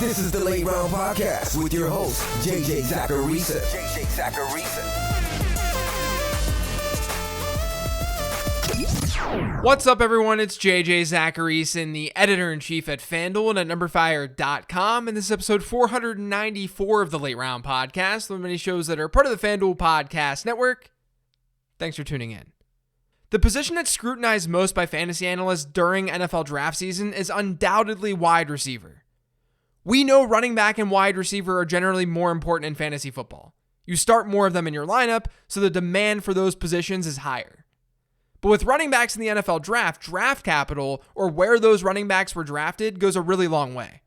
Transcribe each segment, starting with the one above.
This is the Late Round Podcast with your host, JJ Zachariason. What's up, everyone? It's JJ Zachariason, the editor-in-chief at FanDuel and at NumberFire.com, and this is episode 494 of the Late Round Podcast, one of many shows that are part of the FanDuel Podcast Network. Thanks for tuning in. The position that's scrutinized most by fantasy analysts during NFL draft season is undoubtedly wide receiver. We know running back and wide receiver are generally more important in fantasy football. You start more of them in your lineup, so the demand for those positions is higher. But with running backs in the NFL draft, draft capital, or where those running backs were drafted, goes a really long way.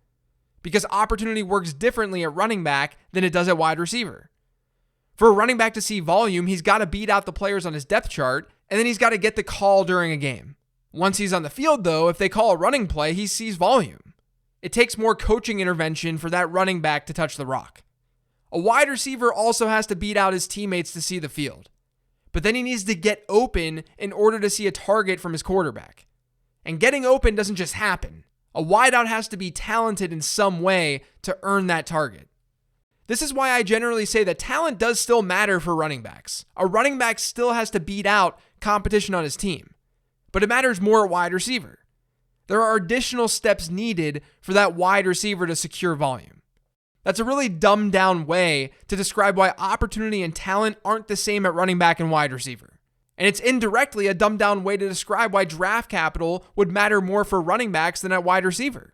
Because opportunity works differently at running back than it does at wide receiver. For a running back to see volume, he's got to beat out the players on his depth chart, and then he's got to get the call during a game. Once he's on the field, though, if they call a running play, he sees volume. It takes more coaching intervention for that running back to touch the rock. A wide receiver also has to beat out his teammates to see the field. But then he needs to get open in order to see a target from his quarterback. And getting open doesn't just happen. A wideout has to be talented in some way to earn that target. This is why I generally say that talent does still matter for running backs. A running back still has to beat out competition on his team. But it matters more at wide receiver. There are additional steps needed for that wide receiver to secure volume. That's a really dumbed down way to describe why opportunity and talent aren't the same at running back and wide receiver. And it's indirectly a dumbed down way to describe why draft capital would matter more for running backs than at wide receiver.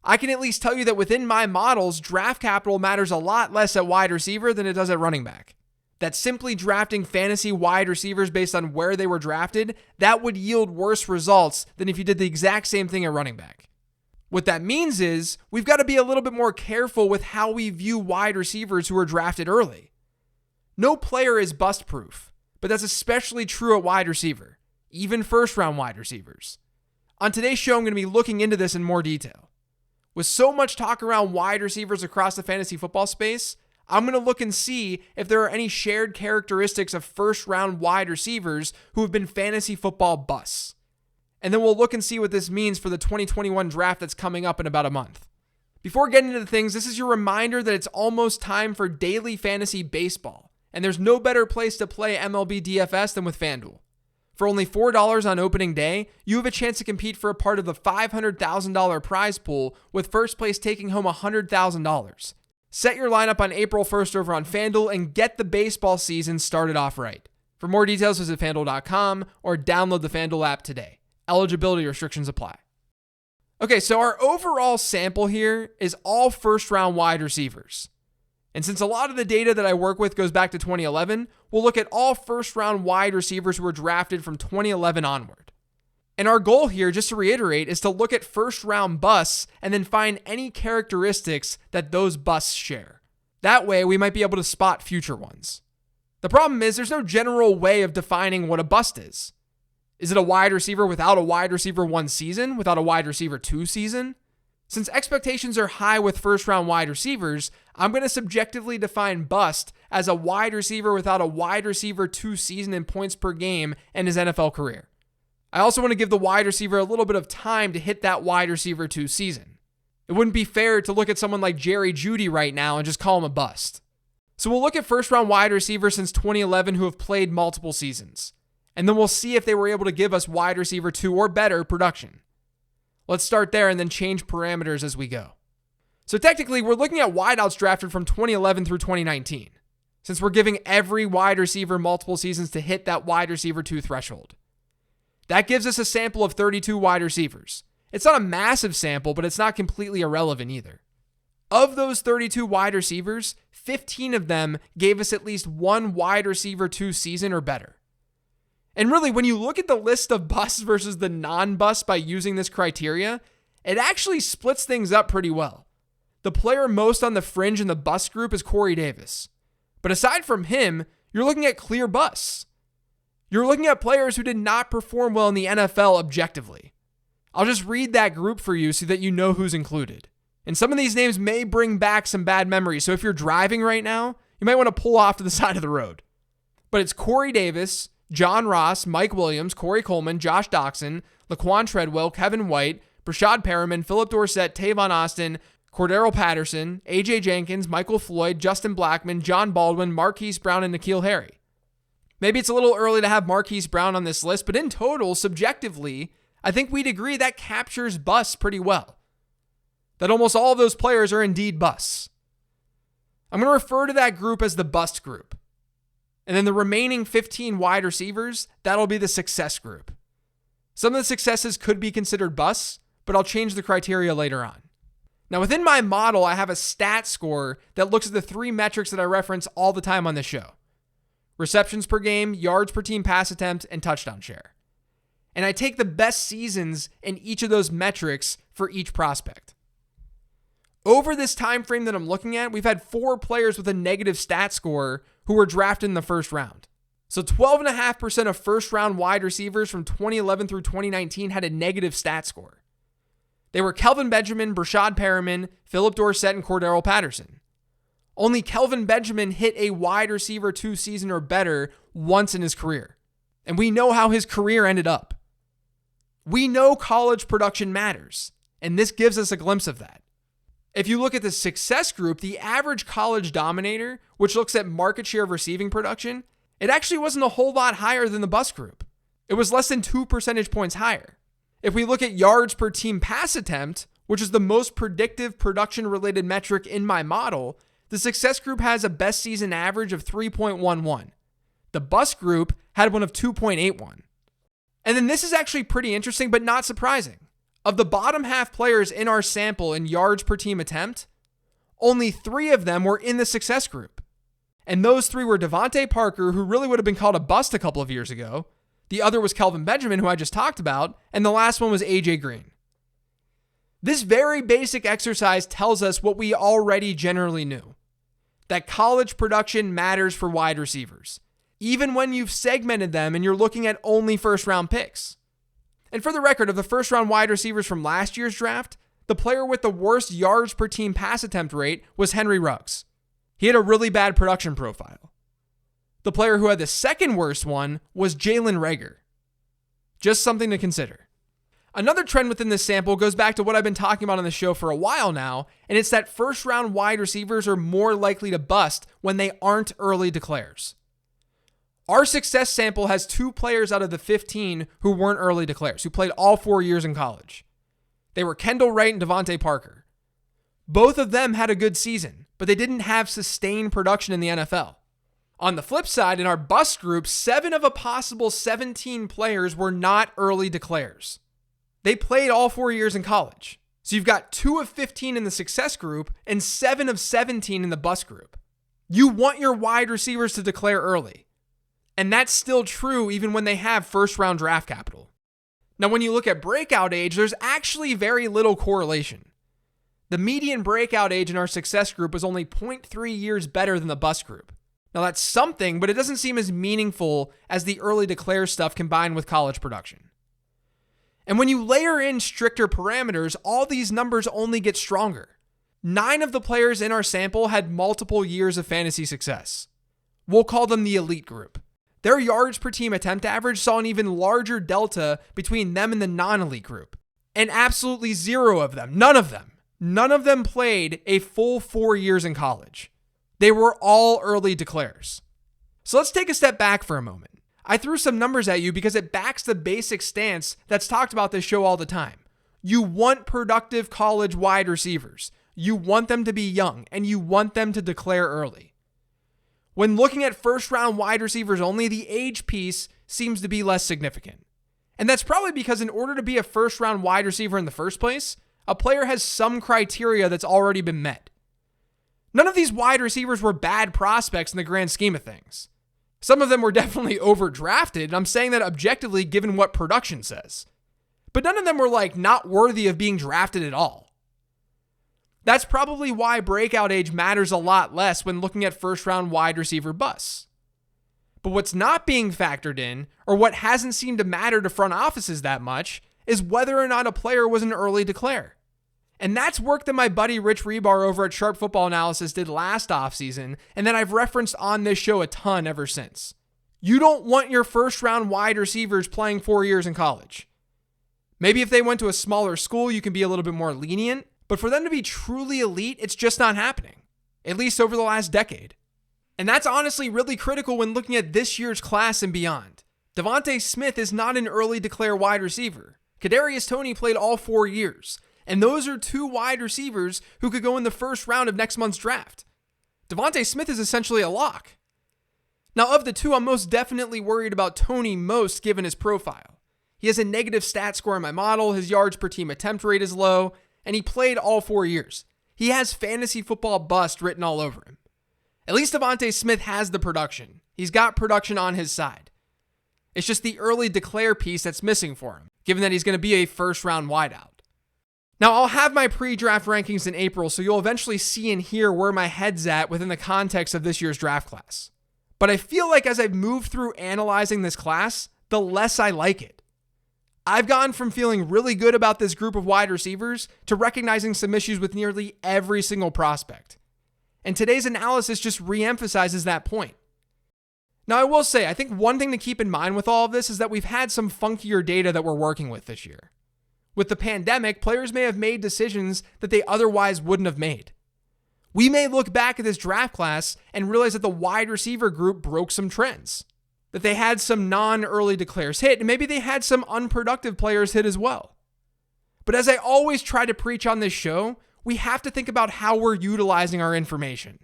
I can at least tell you that within my models, draft capital matters a lot less at wide receiver than it does at running back. That simply drafting fantasy wide receivers based on where they were drafted, that would yield worse results than if you did the exact same thing at running back. What that means is we've got to be a little bit more careful with how we view wide receivers who are drafted early. No player is bust proof, but that's especially true at wide receiver, even first round wide receivers. On today's show, I'm going to be looking into this in more detail. With so much talk around wide receivers across the fantasy football space, I'm going to look and see if there are any shared characteristics of first-round wide receivers who have been fantasy football busts. And then we'll look and see what this means for the 2021 draft that's coming up in about a month. Before getting into things, this is your reminder that it's almost time for daily fantasy baseball, and there's no better place to play MLB DFS than with FanDuel. For only $4 on opening day, you have a chance to compete for a part of the $500,000 prize pool, with first place taking home $100,000. Set your lineup on April 1st over on FanDuel and get the baseball season started off right. For more details, visit FanDuel.com or download the FanDuel app today. Eligibility restrictions apply. Okay, so our overall sample here is all first-round wide receivers. And since a lot of the data that I work with goes back to 2011, we'll look at all first-round wide receivers who were drafted from 2011 onward. And our goal here, just to reiterate, is to look at first-round busts and then find any characteristics that those busts share. That way, we might be able to spot future ones. The problem is there's no general way of defining what a bust is. Is it a wide receiver without a wide receiver 1 season, without a wide receiver 2 season? Since expectations are high with first-round wide receivers, I'm going to subjectively define bust as a wide receiver without a wide receiver 2 season in points per game in his NFL career. I also want to give the wide receiver a little bit of time to hit that wide receiver 2 season. It wouldn't be fair to look at someone like Jerry Jeudy right now and just call him a bust. So we'll look at first-round wide receivers since 2011 who have played multiple seasons. And then we'll see if they were able to give us wide receiver 2 or better production. Let's start there and then change parameters as we go. So technically, we're looking at wideouts drafted from 2011 through 2019, since we're giving every wide receiver multiple seasons to hit that wide receiver 2 threshold. That gives us a sample of 32 wide receivers. It's not a massive sample, but it's not completely irrelevant either. Of those 32 wide receivers, 15 of them gave us at least one wide receiver 2 season or better. And really, when you look at the list of busts versus the non-busts by using this criteria, it actually splits things up pretty well. The player most on the fringe in the bust group is Corey Davis. But aside from him, you're looking at clear busts. You're looking at players who did not perform well in the NFL objectively. I'll just read that group for you so that you know who's included. And some of these names may bring back some bad memories, so if you're driving right now, you might want to pull off to the side of the road. But it's Corey Davis, John Ross, Mike Williams, Corey Coleman, Josh Doxson, Laquan Treadwell, Kevin White, Brashad Perriman, Philip Dorsett, Tavon Austin, Cordero Patterson, AJ Jenkins, Michael Floyd, Justin Blackmon, John Baldwin, Marquise Brown, and N'Keal Harry. Maybe it's a little early to have Marquise Brown on this list, but in total, subjectively, I think we'd agree that captures busts pretty well. That almost all of those players are indeed busts. I'm going to refer to that group as the bust group. And then the remaining 15 wide receivers, that'll be the success group. Some of the successes could be considered busts, but I'll change the criteria later on. Now, within my model, I have a stat score that looks at the three metrics that I reference all the time on this show: receptions per game, yards per team pass attempt, and touchdown share. And I take the best seasons in each of those metrics for each prospect. Over this time frame that I'm looking at, we've had 4 players with a negative stat score who were drafted in the first round. So 12.5% of first round wide receivers from 2011 through 2019 had a negative stat score. They were Kelvin Benjamin, Brashad Perriman, Philip Dorsett, and Cordero Patterson. Only Kelvin Benjamin hit a wide receiver 2 season or better once in his career. And we know how his career ended up. We know college production matters, and this gives us a glimpse of that. If you look at the success group, the average college dominator, which looks at market share of receiving production, it actually wasn't a whole lot higher than the bust group. It was less than 2 percentage points higher. If we look at yards per team pass attempt, which is the most predictive production-related metric in my model, the success group has a best season average of 3.11. The bust group had one of 2.81. And then this is actually pretty interesting, but not surprising. Of the bottom half players in our sample in yards per team attempt, only 3 of them were in the success group. And those 3 were Devontae Parker, who really would have been called a bust a couple of years ago. The other was Kelvin Benjamin, who I just talked about. And the last one was AJ Green. This very basic exercise tells us what we already generally knew: that college production matters for wide receivers, even when you've segmented them and you're looking at only first-round picks. And for the record, of the first-round wide receivers from last year's draft, the player with the worst yards per team pass attempt rate was Henry Ruggs. He had a really bad production profile. The player who had the second worst one was Jalen Reagor. Just something to consider. Another trend within this sample goes back to what I've been talking about on the show for a while now, and it's that first-round wide receivers are more likely to bust when they aren't early declares. Our success sample has 2 players out of the 15 who weren't early declares, who played all 4 years in college. They were Kendall Wright and Devontae Parker. Both of them had a good season, but they didn't have sustained production in the NFL. On the flip side, in our bust group, 7 of a possible 17 players were not early declares. They played all 4 years in college. So you've got 2 of 15 in the success group and 7 of 17 in the bust group. You want your wide receivers to declare early. And that's still true even when they have first-round draft capital. Now, when you look at breakout age, there's actually very little correlation. The median breakout age in our success group was only 0.3 years better than the bust group. Now, that's something, but it doesn't seem as meaningful as the early declare stuff combined with college production. And when you layer in stricter parameters, all these numbers only get stronger. 9 of the players in our sample had multiple years of fantasy success. We'll call them the elite group. Their yards per team attempt average saw an even larger delta between them and the non-elite group. And absolutely 0 of them, none of them played a full 4 years in college. They were all early declares. So let's take a step back for a moment. I threw some numbers at you because it backs the basic stance that's talked about this show all the time. You want productive college wide receivers. You want them to be young, and you want them to declare early. When looking at first-round wide receivers only, the age piece seems to be less significant. And that's probably because in order to be a first-round wide receiver in the first place, a player has some criteria that's already been met. None of these wide receivers were bad prospects in the grand scheme of things. Some of them were definitely overdrafted, and I'm saying that objectively given what production says. But none of them were not worthy of being drafted at all. That's probably why breakout age matters a lot less when looking at first-round wide receiver busts. But what's not being factored in, or what hasn't seemed to matter to front offices that much, is whether or not a player was an early declare. And that's work that my buddy Rich Rebar over at Sharp Football Analysis did last offseason, and that I've referenced on this show a ton ever since. You don't want your first-round wide receivers playing 4 years in college. Maybe if they went to a smaller school, you can be a little bit more lenient, But for them to be truly elite, it's just not happening, at least over the last decade. And that's honestly really critical when looking at this year's class and beyond. Devontae Smith is not an early declare wide receiver. Kadarius Toney played all 4 years, and those are 2 wide receivers who could go in the first round of next month's draft. Devontae Smith is essentially a lock. Now, of the 2, I'm most definitely worried about Toney most given his profile. He has a negative stat score in my model, his yards per team attempt rate is low, and he played all 4 years. He has fantasy football bust written all over him. At least Devontae Smith has the production. He's got production on his side. It's just the early declare piece that's missing for him, given that he's going to be a first-round wideout. Now, I'll have my pre-draft rankings in April, so you'll eventually see and hear where my head's at within the context of this year's draft class. But I feel like as I've moved through analyzing this class, the less I like it. I've gone from feeling really good about this group of wide receivers to recognizing some issues with nearly every single prospect. And today's analysis just re-emphasizes that point. Now, I will say, I think one thing to keep in mind with all of this is that we've had some funkier data that we're working with this year. With the pandemic, players may have made decisions that they otherwise wouldn't have made. We may look back at this draft class and realize that the wide receiver group broke some trends, that they had some non-early declares hit, and maybe they had some unproductive players hit as well. But as I always try to preach on this show, we have to think about how we're utilizing our information.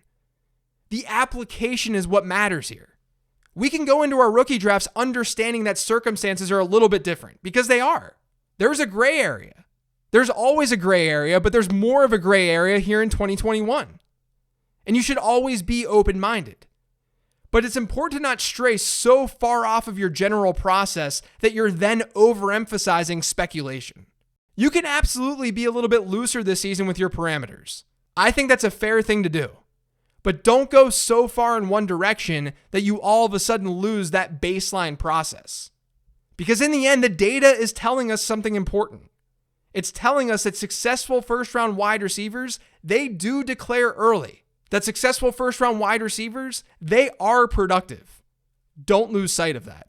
The application is what matters here. We can go into our rookie drafts understanding that circumstances are a little bit different, because they are. There's a gray area. There's always a gray area, but there's more of a gray area here in 2021. And you should always be open-minded. But it's important to not stray so far off of your general process that you're then overemphasizing speculation. You can absolutely be a little bit looser this season with your parameters. I think that's a fair thing to do. But don't go so far in one direction that you all of a sudden lose that baseline process. Because in the end, the data is telling us something important. It's telling us that successful first-round wide receivers, they do declare early. That successful first-round wide receivers, they are productive. Don't lose sight of that.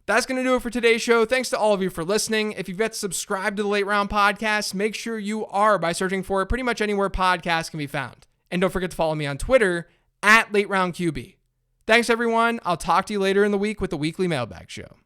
That's going to do it for today's show. Thanks to all of you for listening. If you've yet subscribed to the Late Round Podcast, make sure you are by searching for it pretty much anywhere podcasts can be found. And don't forget to follow me on Twitter @LateRoundQB. Thanks, everyone. I'll talk to you later in the week with the Weekly Mailbag Show.